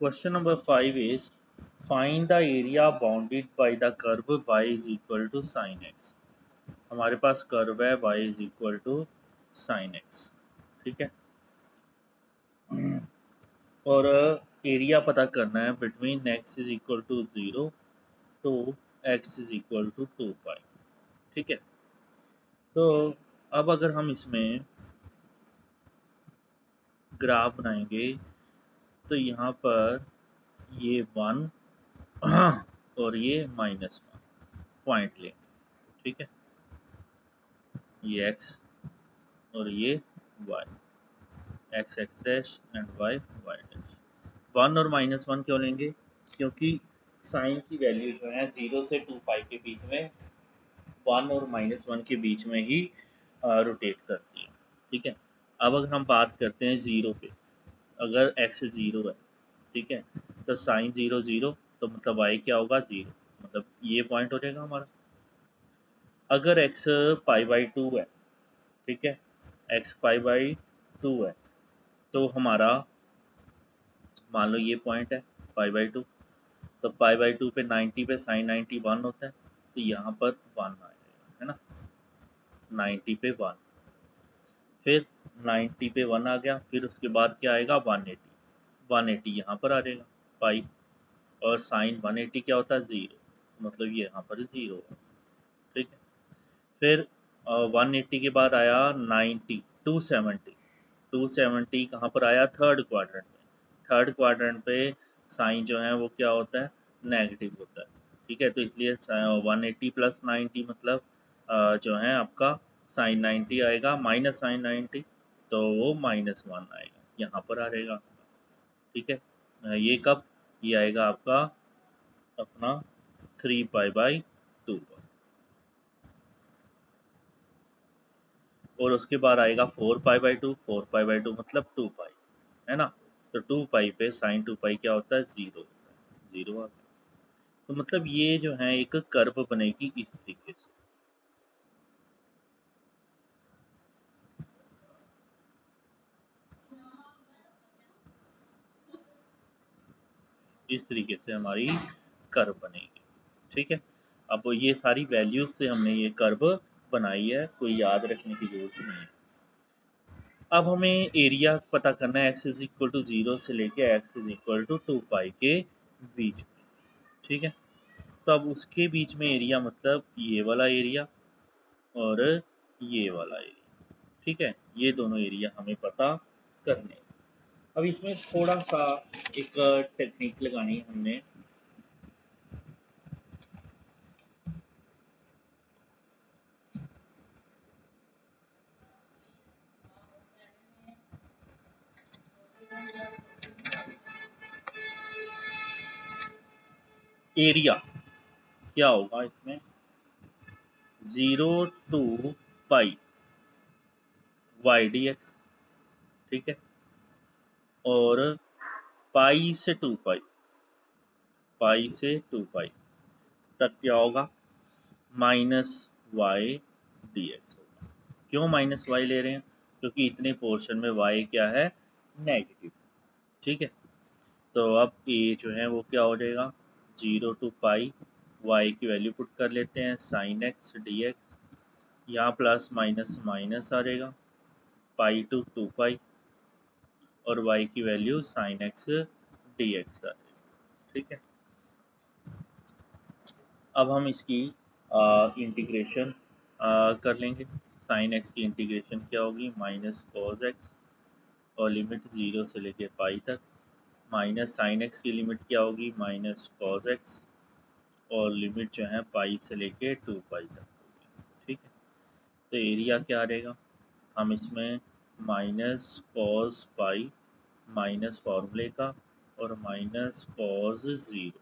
Question number 5 is find the area bounded by the curve y is equal to sin x. हमारे पास curve है y is equal to sin x. ठीक है, और area पता करना है between x is equal to 0 तो x is equal to 2 pi. ठीक है, तो अब अगर हम इसमें ग्राफ बनाएंगे तो यहाँ पर ये 1 और ये -1 पॉइंट लेंगे. ठीक है, ये x और ये y, x x dash and y y dash. 1 और -1 क्यों लेंगे? क्योंकि साइन की वैल्यू जो है 0 से 2 पाई के बीच में 1 और -1 के बीच में ही रोटेट करती है. ठीक है, अब अगर हम बात करते हैं 0 पे, अगर x 0 है, ठीक है, तो साइन 0 0 तो मतलब y क्या होगा 0, मतलब ये पॉइंट हो जाएगा हमारा. अगर x पाई बाई 2 है, ठीक है, x पाई बाई 2 है तो हमारा मान लो ये पॉइंट है पाई बाई 2, तो पाई बाई 2 पे 90 पे साइन 90 1 होता है, तो यहाँ पर 1 आ जाएगा, है ना, 90 पे 1. फिर 90 पे 1 आ गया, फिर उसके बाद क्या आएगा 180, 180 यहाँ पर आ जाएगा पाई, और साइन 180 क्या होता है 0, मतलब ये यहाँ पर 0 है. ठीक है, फिर 180 के बाद आया 90 270, 270 कहाँ पर आया थर्ड क्वाड्रेंट में. थर्ड क्वाड्रेंट पे साइन जो है वो क्या होता है नेगेटिव होता है. ठीक है, तो इसलिए 180 प्लस 90 मतलब जो है आपका साइन 90 आएगा माइनस साइन 90, तो वो -1 आएगा यहाँ पर आ जाएगा. ठीक है, ये कब, ये आएगा आपका अपना 3 पाई बाई 2 और उसके बाद आएगा 4 पाई बाई 2, 4 पाई बाई 2 मतलब 2 पाई, है ना, तो 2 पाई पे साइन 2 पाई क्या होता है 0, 0 आ गया. तो मतलब ये जो है एक कर्व बनेगी इस तरीके से. इस तरीके से हमारी कर्व बनेगी. ठीक है, अब ये सारी वैल्यूज से हमने ये कर्व बनाई है, कोई याद रखने की जरूरत नहीं है. अब हमें एरिया पता करना है x इज इक्वल टू 0 से लेके x इज इक्वल टू 2 पाई के बीच में. ठीक है, तो अब उसके बीच में एरिया मतलब ये वाला एरिया और ये वाला एरिया. ठीक है, ये दोनों एरिया हमें पता करने. अब इसमें थोड़ा सा एक टेक्निक लगानी है हमने. एरिया क्या होगा इसमें 0 to pi y d x. ठीक है, और पाई से 2 पाई, पाई से 2 पाई तक क्या होगा माइनस वाई डी एक्स होगा. क्यों माइनस वाई ले रहे हैं? क्योंकि इतने पोर्शन में वाई क्या है नेगेटिव. ठीक है, तो अब ए जो है वो क्या हो जाएगा 0 टू पाई, वाई की वैल्यू पुट कर लेते हैं साइन एक्स डी एक्स, यहाँ प्लस माइनस माइनस आ जाएगा पाई टू 2 पाई, और y की value sine x d x आ जाएगी. ठीक है, अब हम इसकी इंटीग्रेशन कर लेंगे. साइन एक्स की इंटीग्रेशन क्या होगी माइनस कॉस एक्स और लिमिट 0 से लेके पाई तक, माइनस साइन एक्स की लिमिट क्या होगी माइनस कॉस एक्स और लिमिट जो है पाई से लेके 2 पाई तक होगी. ठीक है, तो एरिया क्या रहेगा, हम इसमें माइनस कॉस पाई माइनस फॉर्मूले का और माइनस कॉस 0,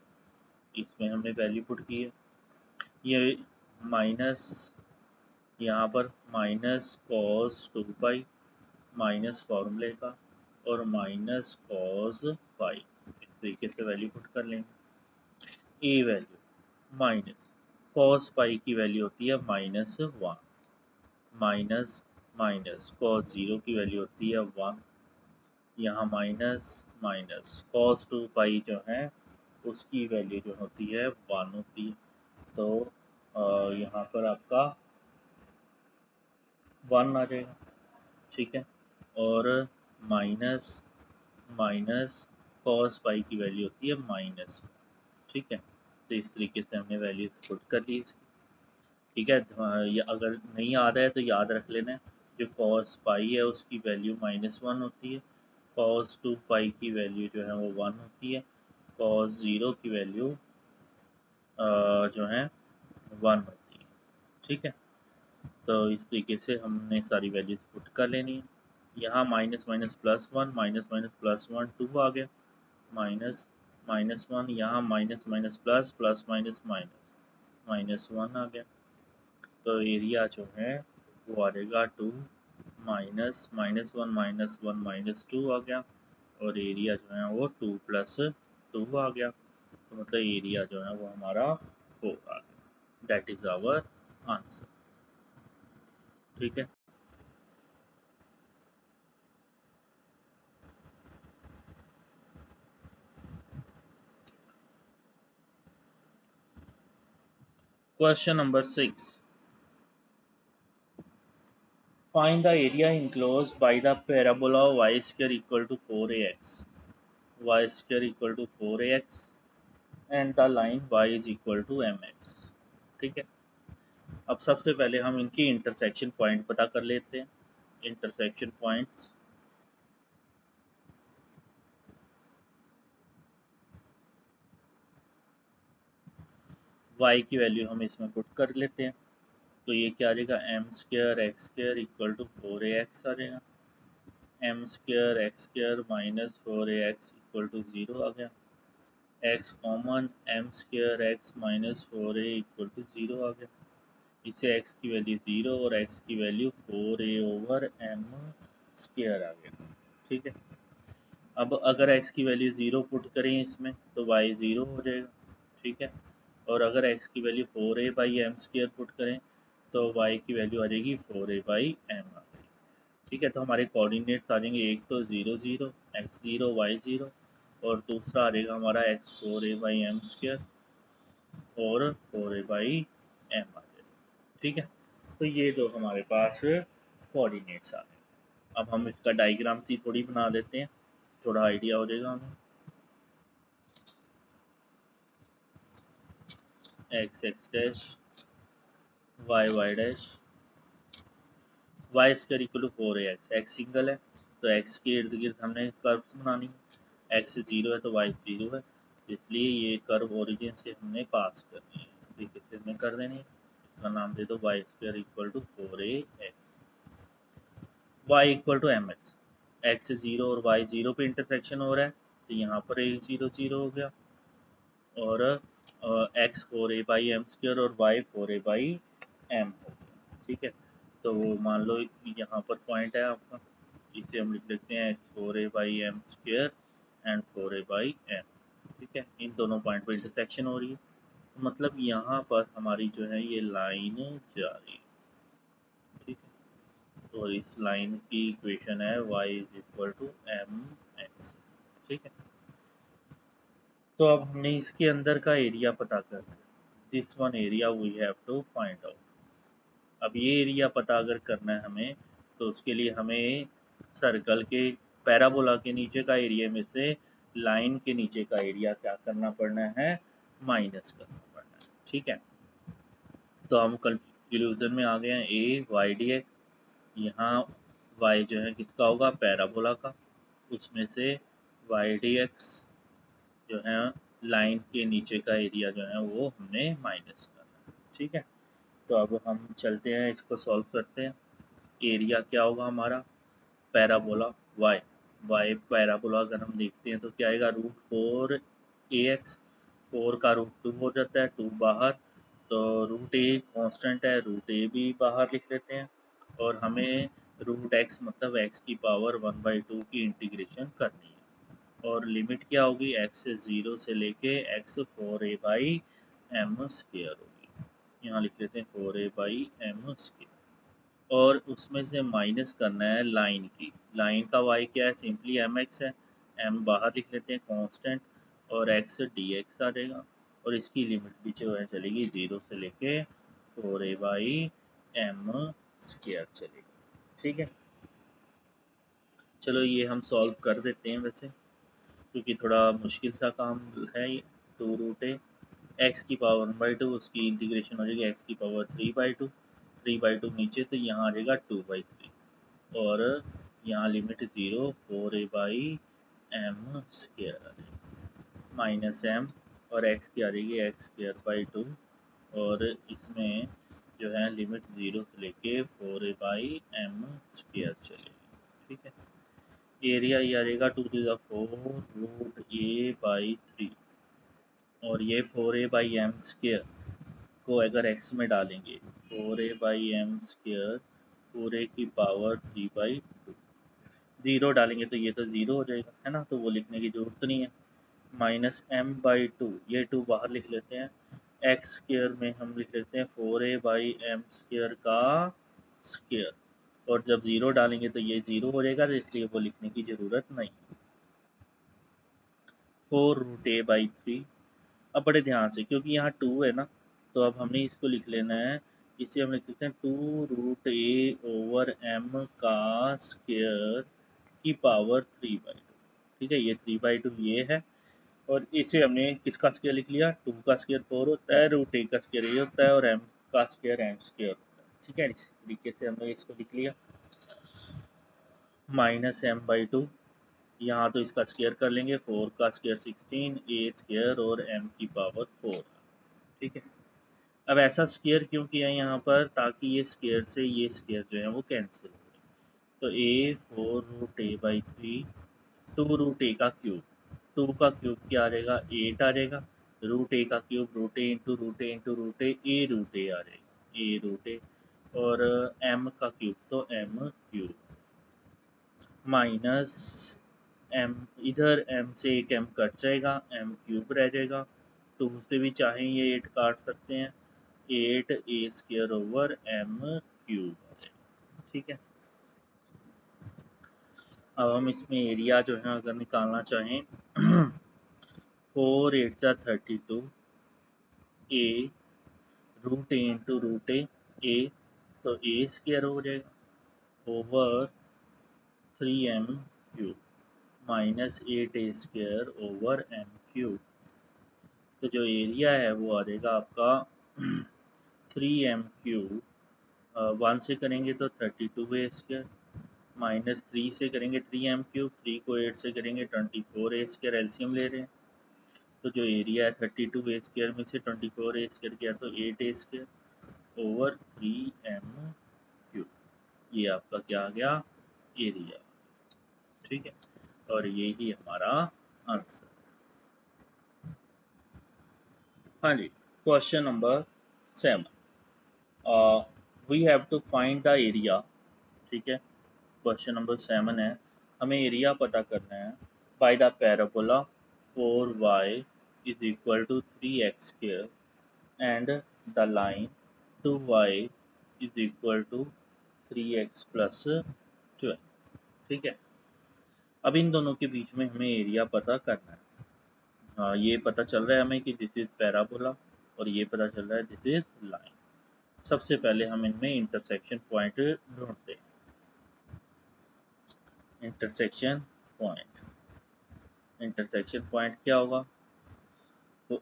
इसमें हमने वैल्यू पुट की है. ये माइनस यहाँ पर माइनस कॉस 2 पाई माइनस फॉर्मूले का और माइनस कॉस पाई, इस तरीके से वैल्यू पुट कर लेंगे. ए वैल्यू माइनस कॉस पाई की वैल्यू होती है -1, माइनस माइनस कॉस 0 की वैल्यू होती है 1, यहाँ माइनस माइनस cos 2 पाई जो है उसकी वैल्यू जो होती है 1 होती है। तो यहाँ पर आपका 1 आ जाएगा, ठीक है। और माइनस माइनस cos पाई की वैल्यू होती है माइनस, ठीक है। तो इस तरीके से हमने वैल्यूज पुट कर ली इसकी, ठीक है। या अगर नहीं याद है तो याद रख लेना, जो cos पाई है उसकी वैल्यू -1 होती है, cos 2 पाई की वैल्यू जो है वो 1 होती है, cos 0 की वैल्यू जो है 1 होती है, ठीक है। तो इस तरीके से हमने सारी वैल्यूज पुट कर लेनी है। यहाँ minus minus plus 1, minus minus plus 1 2 आ गया, माइनस -1, यहाँ minus minus plus, plus minus minus -1 आ गया। तो एरिया जो है वो आ जाएगा 2, माइनस -1 -1 -2 आ गया, और एरिया जो है वो 2 + 2 आ गया। तो मतलब एरिया जो है वो हमारा 4 आ गया। दैट इज आवर आंसर, ठीक है। Question number 6, find the area enclosed by the parabola y square equal to 4ax, y square equal to 4ax, and the line y is equal to mx, ठीक है। अब सबसे पहले हम इनकी intersection point पता कर लेते हैं। इंटरसेक्शन पॉइंट्स, y की वैल्यू हम इसमें पुट कर लेते हैं। तो ये क्या आ जाएगा, m square x square equal to 4ax आ जाएगा, m square x square minus 4ax equal to 0 आ गया, x common, m square x minus 4a equal to 0 आ गया। इसे x की वैल्यू 0 और x की वैल्यू 4a/m स्क्वायर आ गया, ठीक है। अब अगर x की वैल्यू 0 पुट करें इसमें तो y 0 हो जाएगा, ठीक है। और अगर x की वैल्यू 4a/m स्क्वायर पुट करें तो y की वैल्यू आ जाएगी 4a/m आ जाएगी, ठीक है। तो हमारे कोऑर्डिनेट्स आ जाएंगे, एक तो 0 0 x 0 y 0, और दूसरा आ जाएगा हमारा x 4a/m स्क्वायर और 4a/m आ जाएगा, ठीक है। तो ये दो हमारे पास कोऑर्डिनेट्स आ गए। अब हम इसका डायग्राम सी थोड़ी बना देते हैं, थोड़ा आइडिया हो जाएगा हमें। X x dash, y y dash, y square equal to 4ax, x single है तो एक्स के इर्द गिर्द हमने कर्व्स बनानी है, एक्स 0 है तो वाई 0 है, इसलिए ये कर्व ओरिजिन से हमने पास करनी है, इस तरीके से हमने कर देनी है। इसका नाम दे दो y square equal to 4ax, y equal to m x, x 0 और वाई 0 पे इंटरसेक्शन हो रहा है तो यहाँ पर ए 0 0 हो गया, और एक्स 4a/m स्क्वायर और वाई 4a/m हो गया, ठीक है। तो मान लो यहाँ पर पॉइंट है आपका, इसे हम लिख लेते हैं x 4a/m square and 4a/m, ठीक है। इन दोनों पॉइंट पर इंटरसेक्शन हो रही है, तो मतलब यहाँ पर हमारी जो है ये लाइन जा रही है, ठीक है। और इस लाइन की इक्वेशन है y is equal to m x, ठीक है। तो अब हमने इसके अंदर का एरिया पता करना है, this one area we have to find out. अब ये एरिया पता अगर करना है हमें, तो उसके लिए हमें सर्कल के पैराबोला के नीचे का एरिया में से लाइन के नीचे का एरिया क्या करना पड़ना है, माइनस करना पड़ना है, ठीक है। तो हम कंक्लूजन में आ गए हैं, ए वाई डी एक्स, यहाँ y जो है किसका होगा, पैराबोला का, उसमें से वाई डी एक्स जो है लाइन के नीचे का एरिया जो है वो हमने माइनस करना है, ठीक है। तो अब हम चलते हैं, इसको सॉल्व करते हैं। एरिया क्या होगा हमारा, पैराबोला y, पैराबोला अगर हम देखते हैं तो क्या आएगा, √4ax, 4 का √2 हो जाता है, 2 बाहर, तो √a कांस्टेंट है, √a भी बाहर लिख लेते हैं, और हमें √x मतलब x की पावर 1/2 की इंटीग्रेशन करनी है, और लिमिट क्या होगी, x से 0 से लेके x 4a/m स्क्वायर होगी, यहाँ लिख लेते हैं 4a/m स्क्वायर, और उसमें से माइनस करना है लाइन की, लाइन का y क्या है, सिंपली mx है, m बाहर लिख लेते हैं कांस्टेंट, और x dx आ जाएगा, और इसकी लिमिट भी जो है चलेगी 0 से लेके 4a/m स्क्वायर चलेगी। ठीक है, चलो ये हम सॉल्व कर देते हैं वैसे, क्योंकि थोड़ा मुश्किल सा काम है ये। 2√a एक्स की पावर 1/2, उसकी इंटीग्रेशन हो जाएगी एक्स की पावर 3/2, 3/2 नीचे तो यहाँ आ जाएगा 2/3, और यहाँ लिमिट 0 4a/m स्क्वायर आ जाएगी, माइनस m, और x की आ जाएगी x²/2, और इसमें जो है लिमिट 0 से लेके 4a/m स्क्वायर चलेगी। ठीक है, एरिया ये आ जाएगा 2⁴√a/3, और ये 4a/m स्क्वायर को अगर x में डालेंगे 4a/m स्क्वायर पूरे की पावर 3/2, 0 डालेंगे तो ये तो 0 हो जाएगा, है ना, तो वो लिखने की जरूरत नहीं है। -m/2, ये 2 बाहर लिख लेते हैं, एक्स स्क्वायर में हम लिख लेते हैं 4a/m स्क्वायर का स्क्वायर, और जब 0 डालेंगे तो ये 0 हो जाएगा, तो इसलिए वो लिखने की ज़रूरत नहीं। 4√a/3, अब बड़े ध्यान से, क्योंकि यहाँ 2 है ना, तो अब हमने इसको लिख लेना है, इसे हम लिख सकते हैं 2√a/m का स्क्वायर की पावर 3/2। ठीक है, ये 3/2 ये है, और इसे हमने किसका स्क्वायर लिख लिया, 2 का स्क्वायर 4 होता है, √a का स्क्वायर ये होता है, और m का स्क्वायर m स्क्वायर होता है। ठीक है, इस तरीके से हमने इसको लिख लिया। -m/2, यहाँ तो इसका स्क्वायर कर लेंगे, 4 का स्क्वायर 16, a स्क्वायर और m की पावर 4। ठीक है, अब ऐसा स्क्वायर क्यों किया है यहाँ पर, ताकि ये स्क्वायर से ये स्क्वायर जो है वो कैंसिल हो जाए। तो a 4√a/3, 2√a का क्यूब, 2 का क्यूब क्या आ जाएगा, 8 आ जाएगा, √a का cube √a into √a into √a, a√a आ जाएगा, a√a, और m का क्यूब तो m क्यूब, माइनस m, इधर m से एक m कट जाएगा, m क्यूब रह जाएगा, 2 से भी चाहें ये 8 काट सकते हैं, 8a² m क्यूब। ठीक है, अब हम इसमें एरिया जो है अगर निकालना चाहें 4 8 32, a √a into √a, a तो a² हो जाएगा over 3m cube, minus 8a² over m cube, तो जो एरिया है वो आ जाएगा आपका 3m क्यूब, 1 से करेंगे तो 32a², -3 से करेंगे 3m क्यूब, 3 को 8 से करेंगे 24a², एलसीएम ले रहे हैं, तो जो एरिया है 32a² में से 24a² किया तो 8a² ओवर 3m क्यूब, ये आपका क्या आ गया, एरिया। ठीक है, और यही हमारा आंसर। हाँ जी, question number 7, we have to find the area. ठीक है, क्वेश्चन नंबर 7 है, हमें एरिया पता करना है by the parabola 4y is equal to 3x² and the line 2y is equal to 3x plus 12। ठीक है, अब इन दोनों के बीच में हमें एरिया पता करना है। हाँ, ये पता चल रहा है हमें कि दिस इज पैराबोला, और ये पता चल रहा है दिस इज लाइन। सबसे पहले हम इनमें इंटरसेक्शन पॉइंट ढूंढते हैं। इंटरसेक्शन पॉइंट, इंटरसेक्शन पॉइंट क्या होगा, तो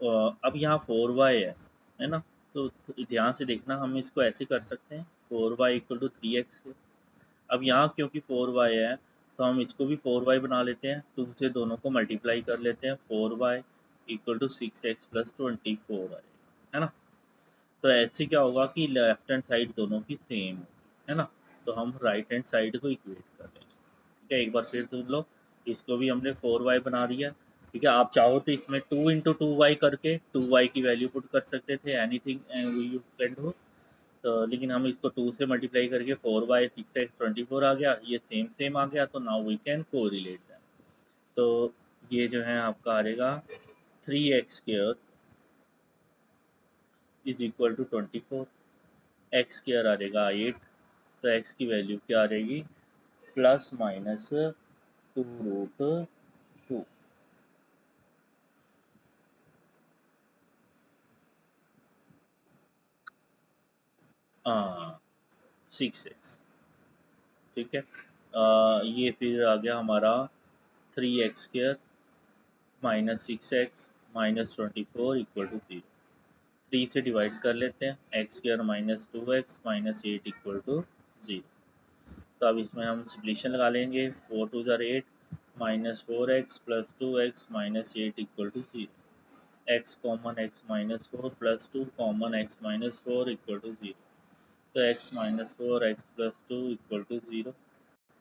अब यहाँ 4y है ना, तो ध्यान से देखना, हम इसको ऐसे कर सकते हैं 4y इक्वल टू 3x। अब यहाँ क्योंकि 4y है तो हम इसको भी 4y बना लेते हैं, 2 से दोनों को मल्टीप्लाई कर लेते हैं, 4y equal to 6x plus 24 आएगा, है ना। तो ऐसे क्या होगा कि लेफ्ट हैंड साइड दोनों की सेम होगी, है ना, तो हम राइट हैंड साइड को इक्वेट कर लेंगे। ठीक है, एक बार फिर सुन लो, इसको भी हमने 4y बना दिया। ठीक है, आप चाहो तो इसमें 2 इंटू 2y करके 2y की वैल्यू पुट कर सकते थे, एनीथिंग यू कैन डू, तो लेकिन हम इसको 2 से मल्टीप्लाई करके 4y 6x 24 आ गया, ये सेम सेम आ गया, तो नाउ वी कैन को रिलेट दैम। तो ये जो है आपका आ जाएगा 3x² is equal to 24, x² आ जाएगा 8, तो x की वैल्यू क्या आ जाएगी, +- 2√2। 6x, ठीक है। ये फिर आ गया हमारा 3x² minus 6x minus 24 equal to 0। 3 से डिवाइड कर लेते हैं, x² minus 2x minus 8 equal to 0। तो अब इसमें हम सब्लिशन लगा लेंगे, 4 2 ज़ार 8 minus 4x plus 2x minus 8 equal to 0। x common x minus 4 plus 2 common x minus 4 equal to 0। तो x minus 4 x plus 2 equal to 0।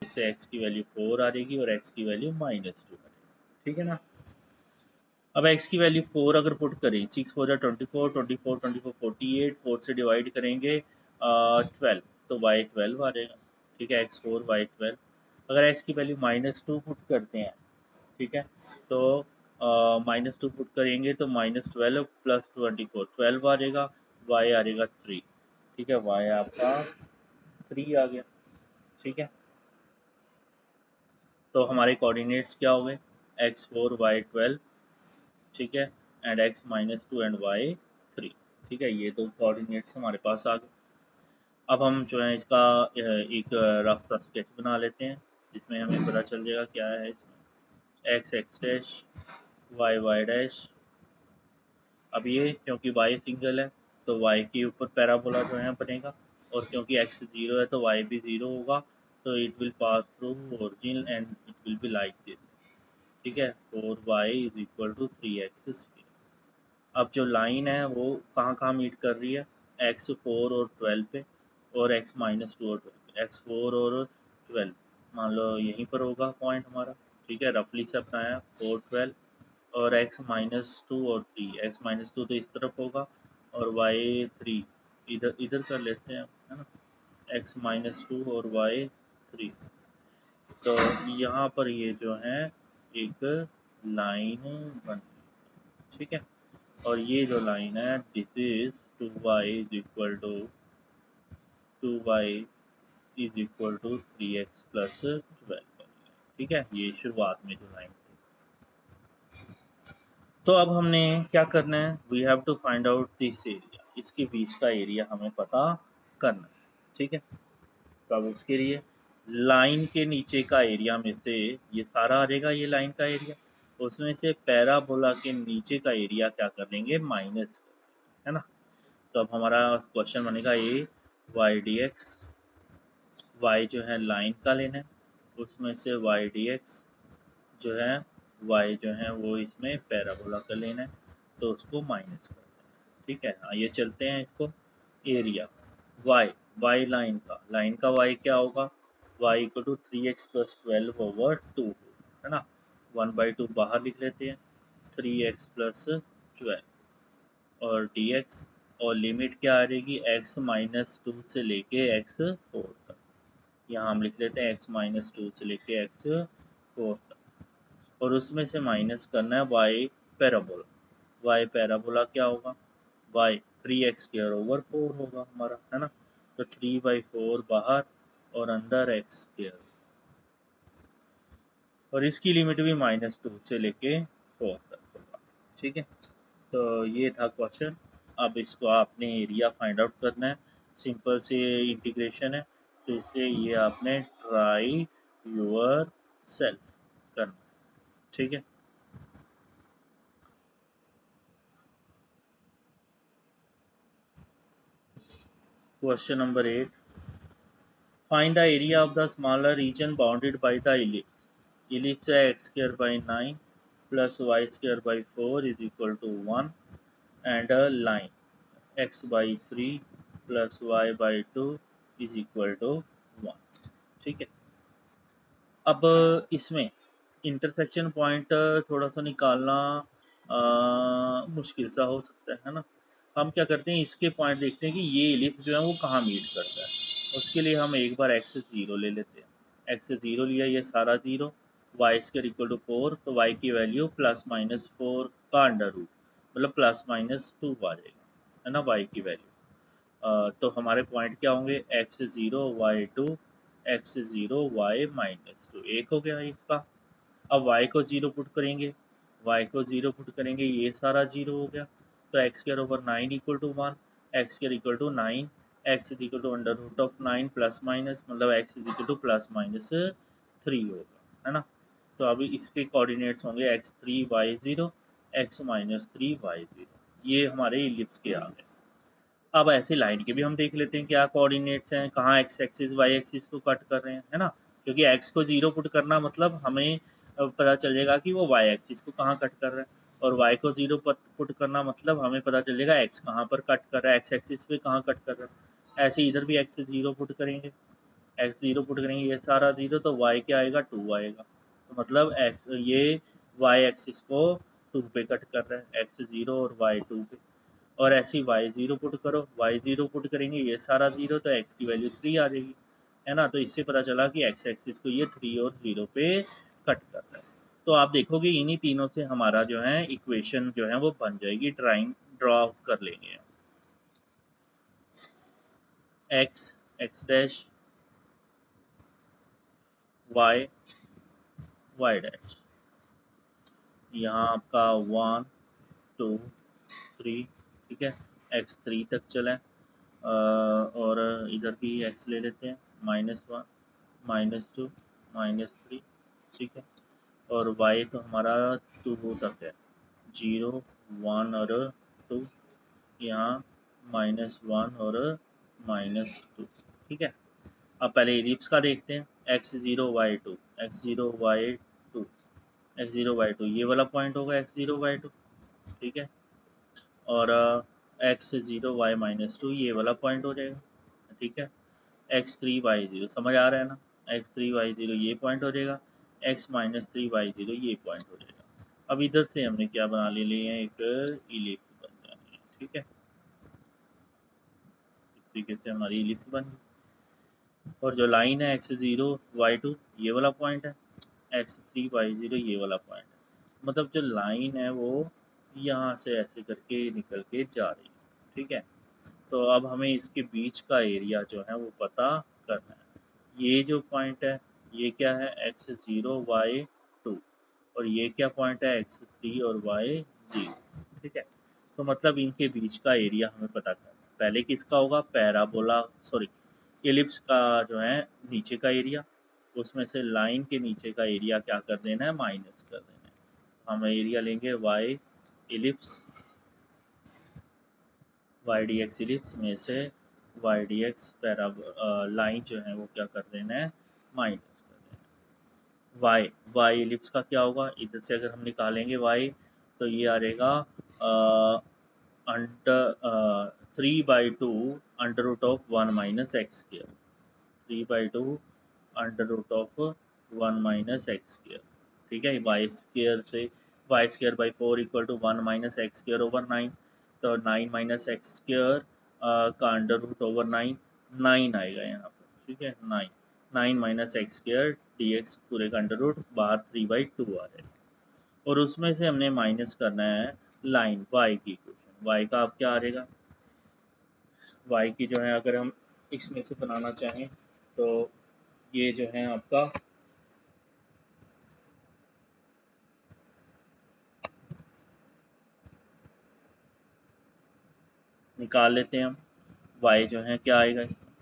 इससे x की वैल्यू 4 आ जाएगी और x की वैल्यू माइनस 2 आ जाएगी, ठीक है ना। अब x की वैल्यू 4 अगर पुट करें, 6 4 24 24 24 48, 4 से डिवाइड करेंगे 12, तो y 12 आ जाएगा, ठीक है। x4 y 12। अगर x की वैल्यू माइनस 2 पुट करते हैं, ठीक है, तो माइनस 2 पुट करेंगे तो माइनस 12 प्लस 24 12 आ जाएगा, y आ जाएगा 3, ठीक है। y आपका 3 आ गया, ठीक है। तो हमारे कोऑर्डिनेट्स क्या हो गए, x4 y 12, ठीक है, and x minus 2 and y 3, ठीक है। ये दो कोऑर्डिनेट्स हमारे पास आ गए। अब हम जो है इसका एक रफ सा स्केच बना लेते हैं, जिसमें हमें पता चल जाएगा क्या है इसमें। x x dash y y dash. अब ये क्योंकि y सिंगल है तो y के ऊपर पैराबोला जो है बनेगा, और क्योंकि x 0 है तो y भी 0 होगा, तो it will pass through origin and it will be like this, ठीक है। 4y is equal to 3x। अब जो लाइन है वो कहाँ कहाँ मीट कर रही है, x4 और 12 पे, और x माइनस 2 और 12 पे। x4 और 12 मान लो यहीं पर होगा पॉइंट हमारा, ठीक है। रफली से अपनाया 4 12 और x माइनस 2 और 3, x माइनस 2 तो इस तरफ होगा और y 3 इधर इधर कर लेते हैं, है ना। x माइनस 2 और y 3। तो यहाँ पर ये जो है एक लाइन बन, ठीक है। और ये जो लाइन है this is 2y is equal to 2y is equal to 3x plus 12, ठीक है। ये शुरुआत में जो लाइन थी। तो अब हमने क्या करना है, we have to find out this area, इसके बीच का एरिया हमें पता करना है, ठीक है। तो अब उसके लिए लाइन के नीचे का एरिया में से ये सारा आ जाएगा, ये लाइन का एरिया, उसमें से पैराबोला के नीचे का एरिया क्या कर लेंगे, माइनस, है ना। तो अब हमारा क्वेश्चन बनेगा ए वाई डी एक्स, वाई जो है लाइन का लेना है, उसमें से वाई डी एक्स जो है, वाई जो है वो इसमें पैराबोला का लेना है, तो उसको माइनस कर देना है, ठीक है। आइए चलते हैं इसको, एरिया वाई, वाई लाइन का वाई क्या होगा, y equal to 3x plus 12 over 2, है ना। 1/2 बाहर लिख लेते हैं, 3x प्लस 12 और dx, और लिमिट क्या आ जाएगी, x माइनस 2 से लेके x4 तक। यहाँ हम लिख लेते हैं x माइनस 2 से लेके x4 तक, और उसमें से माइनस करना है y पैराबोला। y पैराबोला क्या होगा, y 3x² ओवर 4 होगा हमारा, है ना। तो 3/4 बाहर और अंदर x², और इसकी लिमिट भी -2 से लेके 4 तक होगा, ठीक है। तो ये था क्वेश्चन। अब इसको आपने एरिया फाइंड आउट करना है, सिंपल से इंटीग्रेशन है, तो इससे ये आपने ट्राई योर सेल्फ करना है, ठीक है। Question number 8, find the area of the smaller region bounded by the ellipse. Ellipse है x²/9 plus y²/4 is equal to 1 and a line x/3 plus y/2 is equal to 1, ठीक है। अब इसमें intersection point थोड़ा सा निकालना मुश्किल सा हो सकता है ना। हम क्या करते हैं, इसके पॉइंट देखते हैं कि ये इलिप्स जो है वो कहाँ मीट करता है। उसके लिए हम एक बार x 0 ले लेते हैं, x 0 लिया, ये सारा 0, y² इक्वल टू 4, तो y की वैल्यू +-4 का अंडर रूट, मतलब +-2 आ जाएगा, है ना, y की वैल्यू। तो हमारे पॉइंट क्या होंगे, x 0 y 2, x 0 y -2, एक हो गया इसका। अब y को 0 पुट करेंगे, y को 0 पुट करेंगे, ये सारा 0 हो गया, तो x² over 9 equal to 1, x² equal to 9 x is equal to under root of 9 plus minus, मतलब x is equal to plus minus 3 होगा, है ना। तो अभी इसके कोऑर्डिनेट्स होंगे x3 y0 x minus 3 y0। ये हमारे इलिप्स के आ गए। अब ऐसे लाइन के भी हम देख लेते हैं क्या कोऑर्डिनेट्स हैं, कहाँ एक्स एक्सिस वाई एक्सिस को कट कर रहे हैं, है ना। क्योंकि एक्स को 0 पुट करना मतलब हमें पता चलेगा कि वो वाई एक्सिस को कहाँ कट कर रहा है, और वाई को 0 पुट करना मतलब हमें पता चलेगा एक्स कहाँ पर कट कर रहा है, एक्स एक्सिस पे कहाँ कट कर रहा है। ऐसे इधर भी एक्स 0 पुट करेंगे, एक्स 0 पुट करेंगे, ये सारा 0 तो वाई क्या आएगा 2 आएगा। तो मतलब एक्स ये वाई एक्सिस को 2 पे कट कर रहा है, एक्स 0 और वाई 2 पे। और ऐसे ही वाई 0 पुट करो, वाई 0 पुट करेंगे ये सारा 0 तो एक्स की वैल्यू 3 आ जाएगी, है ना। तो इससे पता चला कि एक्स एक्सिस को ये 3 और 0 पे कट कर रहा है। तो आप देखोगे इन्हीं तीनों से हमारा जो है इक्वेशन जो है वो बन जाएगी, ड्रॉ कर लेंगे। X x dash y y dash, यहाँ आपका 1 2 3, ठीक है, x3 तक चलें, और इधर भी x ले लेते हैं, -1 -2 -3, ठीक है। और y तो हमारा 2 तक है, 0 1 और 2, यहाँ -1 और -2, ठीक है। अब पहले इलिप्स का देखते हैं, x0 y2 x0 y2 x0 y2, ये वाला पॉइंट होगा x0 y2, ठीक है। और x0 y-2 ये वाला पॉइंट हो जाएगा, ठीक है। x3 y0 समझ आ रहा है ना, x3 y0 ये पॉइंट हो जाएगा, x-3 y0 ये पॉइंट हो जाएगा। अब इधर से हमने क्या बना ले लिए हैं, एक इलिप्स बन जानी है, ठीक है। इस तरीके से हमारी इलिप्स बन गई। और जो लाइन है x0 y2 ये वाला पॉइंट है, x3 y0 ये वाला पॉइंट है। मतलब जो लाइन है वो यहाँ से ऐसे करके निकल के जा रही है, ठीक है। तो अब हमें इसके बीच का एरिया जो है वो पता करना है। ये जो पॉइंट है ये क्या है, x0 y2, और ये क्या पॉइंट है, x3 और y0, ठीक है। तो मतलब इनके बीच का एरिया हमें पता करना है। पहले किसका होगा, पैराबोला सॉरी एलिप्स का जो है नीचे का एरिया, उसमें से लाइन के नीचे का एरिया क्या कर देना है, माइनस कर देना है। हम एरिया लेंगे y ellipse y d x ellipse में से y d x para line जो है वो क्या कर देना है, माइनस कर देना है। वाई इलिप्स का क्या होगा, इधर से अगर हम निकालेंगे वाई तो ये आ जाएगा under 3/2 under root of 1 minus x square, 3/2 under root of 1 minus x square, ठीक है। वाई स्क्र से y² 4 = 1 minus x square over 9, तो 9 माइनस एक्स स्क्र का अंडर रूट ओवर 9 9 आएगा यहाँ पर, ठीक है। 9 9 minus x square D x पूरे का अंडर रूट बाहर 3/2 आ जाएगा। और उसमें से हमने माइनस करना है लाइन y की इक्वेशन, y का अब क्या आ जाएगा, y की जो है अगर हम इसमें से बनाना चाहें तो ये जो है आपका निकाल लेते हैं हम। y जो है क्या आएगा इसमें,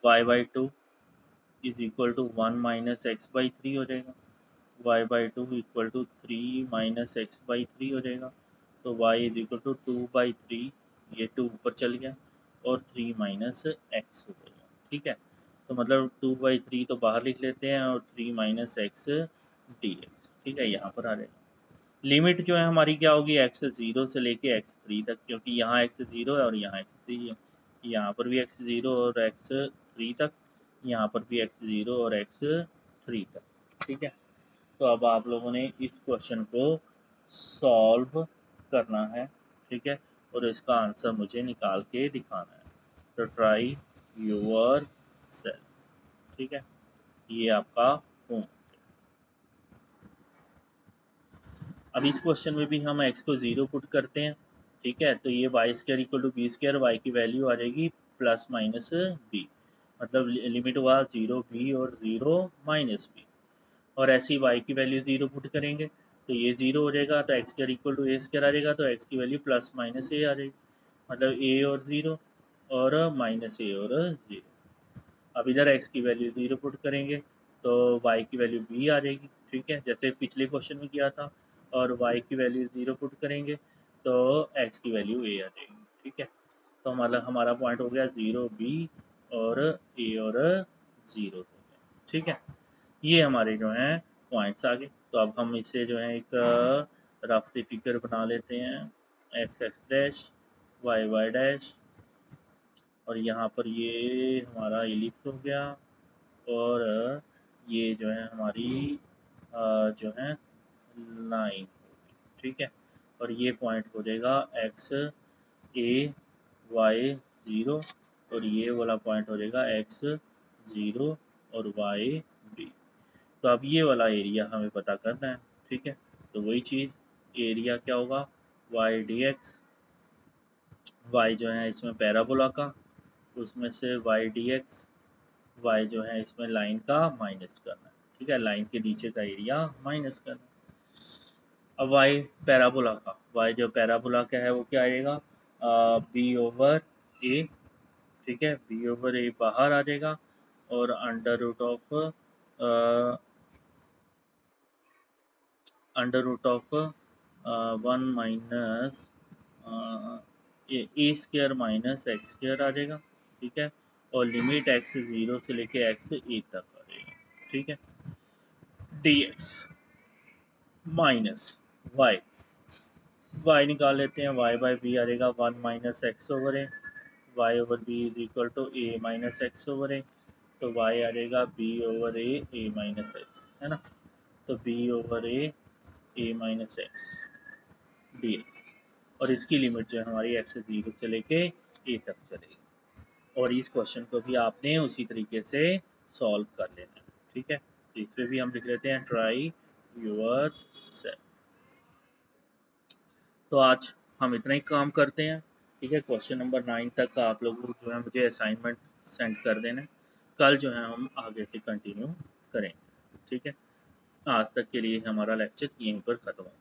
y/2 is equal to 1 minus x/3 हो जाएगा, y/2 equal to 3 minus x/3 हो जाएगा। तो y इज इक्वल टू 2/3, ये 2 ऊपर चल गया, और 3 माइनस एक्स हो जाएगा, ठीक है। तो मतलब 2/3 तो बाहर लिख लेते हैं, और 3 माइनस एक्स डी एक्स, ठीक है, यहाँ पर आ जाएगा। लिमिट जो है हमारी क्या होगी, x0 से लेके x3 तक, क्योंकि यहाँ x0 है और यहाँ x3 है। यहाँ पर भी x0 और x3 तक, यहाँ पर भी x0 और x3 तक, ठीक है। तो अब आप लोगों ने इस क्वेश्चन को सॉल्व करना है, ठीक है, और इसका आंसर मुझे निकाल के दिखाना है। तो ट्राई योर सेल्फ, ठीक है, ये आपका होम। अब इस क्वेश्चन में भी हम x को 0 पुट करते हैं, ठीक है। तो ये y² = b², y की वैल्यू आ जाएगी प्लस माइनस b, मतलब लिमिट हुआ 0 b और 0 माइनस b। और ऐसे ही y की वैल्यू 0 पुट करेंगे तो ये 0 हो जाएगा, तो x² = a² आ जाएगा, तो x की वैल्यू प्लस माइनस a आ जाएगी, मतलब a और 0 और -a और 0। अब इधर x की वैल्यू 0 पुट करेंगे तो y की वैल्यू b आ जाएगी, ठीक है, जैसे पिछले क्वेश्चन में किया था। और y की वैल्यू 0 पुट करेंगे तो x की वैल्यू a आ जाएगी, ठीक है। तो मतलब हमारा पॉइंट हो गया 0 b और a और 0 हो गया, ठीक है। ये हमारे जो हैं पॉइंट्स आ गए। तो अब हम इसे जो है एक रफ सी फिगर बना लेते हैं। X x dash, y y dash, और यहाँ पर ये हमारा इलिप्स हो गया। और ये जो है हमारी जो है लाइन होगी, ठीक है। और ये पॉइंट हो जाएगा एक्स ए वाई 0, और ये वाला पॉइंट हो जाएगा एक्स 0 और वाई बी। तो अब ये वाला एरिया हमें पता करना है, ठीक है। तो वही चीज़ एरिया क्या होगा, वाई डी एक्स, वाई जो है इसमें पैराबोला का, उसमें से वाई डी एक्स, वाई जो है इसमें लाइन का माइनस करना है, ठीक है, लाइन के नीचे का एरिया माइनस करना है। अब वाई पैराबोला का, वाई जो पैराबोला का है वो क्या आएगा, बी ओवर ए, ठीक है, बी ओवर ए बाहर आ जाएगा। और under root of 1 minus a square minus x square आ जाएगा, ठीक है। और लिमिट एक्स 0 से लेके एक्स ए तक आ जाएगा, ठीक है। D x minus y, y निकाल लेते हैं, वाई बाई बी आ जाएगा 1 minus x over a, y over b is equal to a minus x over a. तो वाई आ जाएगा b over a minus x, है ना। तो b over a minus x d x, और इसकी लिमिट जो है हमारी एक्स 0 से लेके ए तक चलेगी। और इस क्वेश्चन को भी आपने उसी तरीके से सॉल्व कर लेना है, ठीक है। तो इस पर भी हम लिख लेते हैं ट्राई योर सेल्फ। तो आज हम इतना ही काम करते हैं, ठीक है। क्वेश्चन नंबर 9 तक का आप लोग जो है मुझे असाइनमेंट सेंड कर देना। कल जो है हम आगे से कंटिन्यू करेंगे, ठीक है। आज तक के लिए हमारा लेक्चर यहीं पर ख़त्म हो।